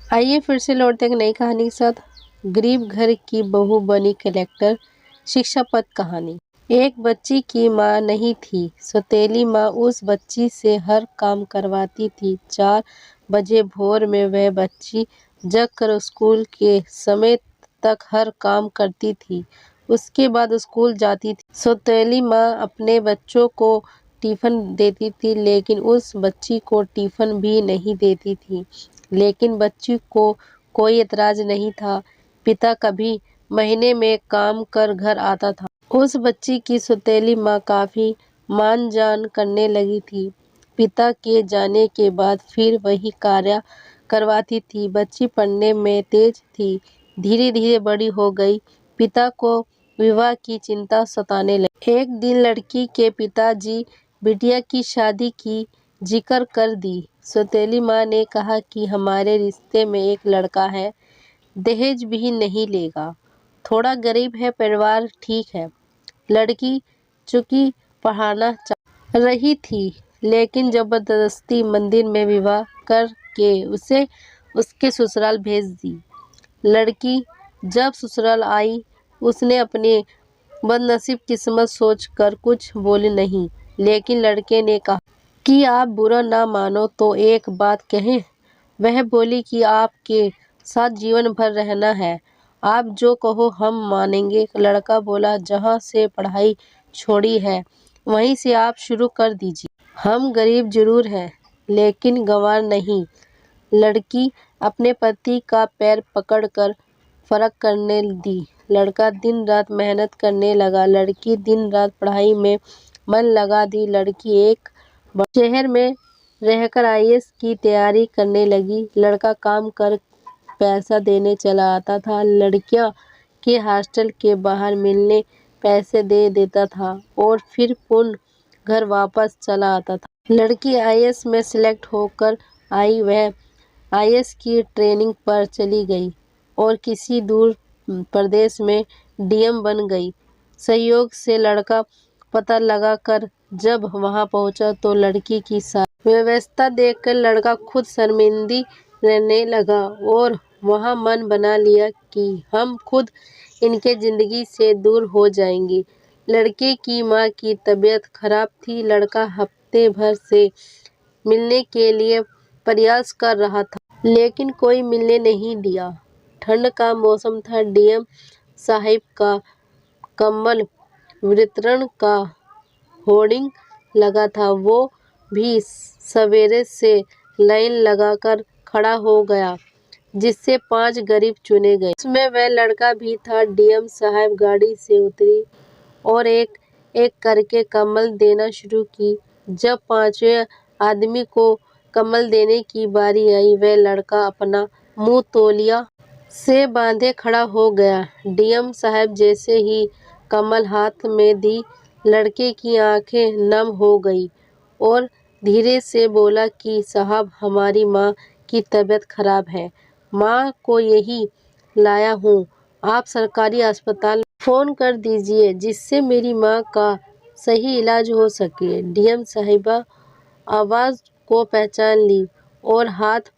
आइए फिर से लौटते हैं एक नई कहानी के साथ। गरीब घर की बहू बनी कलेक्टर, शिक्षा पद कहानी। एक बच्ची की माँ नहीं थी। सौतेली माँ उस बच्ची से हर काम करवाती थी। 4 बजे भोर में वह बच्ची जग कर स्कूल के समय तक हर काम करती थी। उसके बाद स्कूल जाती थी। सौतेली माँ अपने बच्चों को टिफिन देती थी, लेकिन उस बच्ची को टिफिन भी नहीं देती थी। लेकिन बच्ची को कोई एतराज नहीं था। पिता कभी महीने में काम कर घर आता था। उस बच्ची की सौतेली माँ काफी मान जान करने लगी थी। पिता के जाने के बाद फिर वही कार्य करवाती थी। बच्ची पढ़ने में तेज थी। धीरे धीरे बड़ी हो गई। पिता को विवाह की चिंता सताने लगी। एक दिन लड़की के पिताजी बिटिया की शादी की जिक्र कर दी। सौतेली माँ ने कहा कि हमारे रिश्ते में एक लड़का है, दहेज भी नहीं लेगा, थोड़ा गरीब है, परिवार ठीक है। लड़की चूंकि पढ़ाना चाह रही थी, लेकिन जबरदस्ती मंदिर में विवाह करके उसे उसके ससुराल भेज दी। लड़की जब ससुराल आई, उसने अपनी बदनसीब किस्मत सोचकर कुछ बोली नहीं। लेकिन लड़के ने कहा कि आप बुरा ना मानो तो एक बात कहें। वह बोली कि आपके साथ जीवन भर रहना है, आप जो कहो हम मानेंगे। लड़का बोला, जहाँ से पढ़ाई छोड़ी है वहीं से आप शुरू कर दीजिए। हम गरीब जरूर हैं, लेकिन गंवार नहीं। लड़की अपने पति का पैर पकड़कर फर्क करने दी। लड़का दिन रात मेहनत करने लगा। लड़की दिन रात पढ़ाई में मन लगा दी। लड़की एक बड़े शहर में रहकर आईएएस की तैयारी करने लगी। लड़का काम कर पैसा देने चला आता था। लड़कियां के हॉस्टल के बाहर मिलने पैसे दे देता था और फिर पुनः घर वापस चला आता था। लड़की आईएएस में सिलेक्ट होकर आई। वह आईएएस की ट्रेनिंग पर चली गई और किसी दूर प्रदेश में डीएम बन गई। संयोग से लड़का पता लगा कर जब वहां पहुंचा तो लड़की की सारी व्यवस्था देखकर लड़का खुद शर्मिंदा रहने लगा और वहां मन बना लिया कि हम खुद इनके जिंदगी से दूर हो जाएंगे। लड़के की माँ की तबीयत खराब थी। लड़का हफ्ते भर से मिलने के लिए प्रयास कर रहा था, लेकिन कोई मिलने नहीं दिया। ठंड का मौसम था। डीएम साहिब का कंबल वितरण का होर्डिंग लगा था। वो भी सवेरे से लाइन लगाकर खड़ा हो गया, जिससे 5 गरीब चुने गए। उसमें वह लड़का भी था। डीएम साहब गाड़ी से उतरी और एक एक करके कम्बल देना शुरू की। जब 5वें आदमी को कम्बल देने की बारी आई, वह लड़का अपना मुंह तौलिया से बांधे खड़ा हो गया। डीएम साहब जैसे ही कम्बल हाथ में दी, लड़के की आंखें नम हो गई और धीरे से बोला कि साहब, हमारी माँ की तबीयत खराब है, माँ को यही लाया हूँ। आप सरकारी अस्पताल फोन कर दीजिए जिससे मेरी माँ का सही इलाज हो सके। डीएम साहिबा आवाज को पहचान ली और हाथ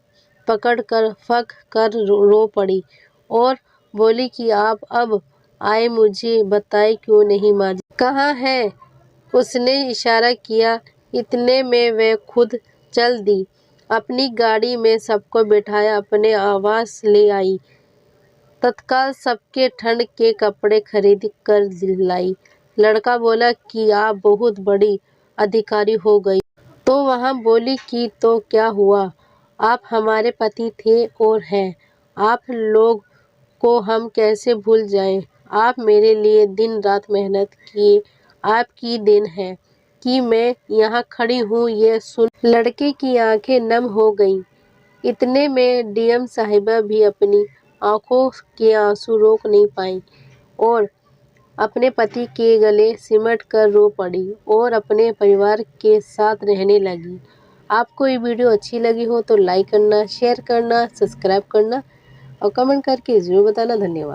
पकड़कर फक कर रो पड़ी और बोली कि आप अब आए, मुझे बताए क्यों नहीं माँ जी कहाँ है। उसने इशारा किया। इतने में वह खुद चल दी। अपनी गाड़ी में सबको बिठाया, अपने आवास ले आई। तत्काल सबके ठंड के कपड़े खरीद कर दिलाई। लड़का बोला कि आप बहुत बड़ी अधिकारी हो गई। तो वहाँ बोली कि तो क्या हुआ, आप हमारे पति थे और हैं। आप लोग को हम कैसे भूल जाएं। आप मेरे लिए दिन रात मेहनत किए। आपकी देन है कि मैं यहाँ खड़ी हूँ। ये सुन लड़के की आंखें नम हो गईं। इतने में डीएम साहिबा भी अपनी आंखों के आंसू रोक नहीं पाई और अपने पति के गले सिमट कर रो पड़ी और अपने परिवार के साथ रहने लगी। आपको ये वीडियो अच्छी लगी हो तो लाइक करना, शेयर करना, सब्सक्राइब करना और कमेंट करके जरूर बताना। धन्यवाद।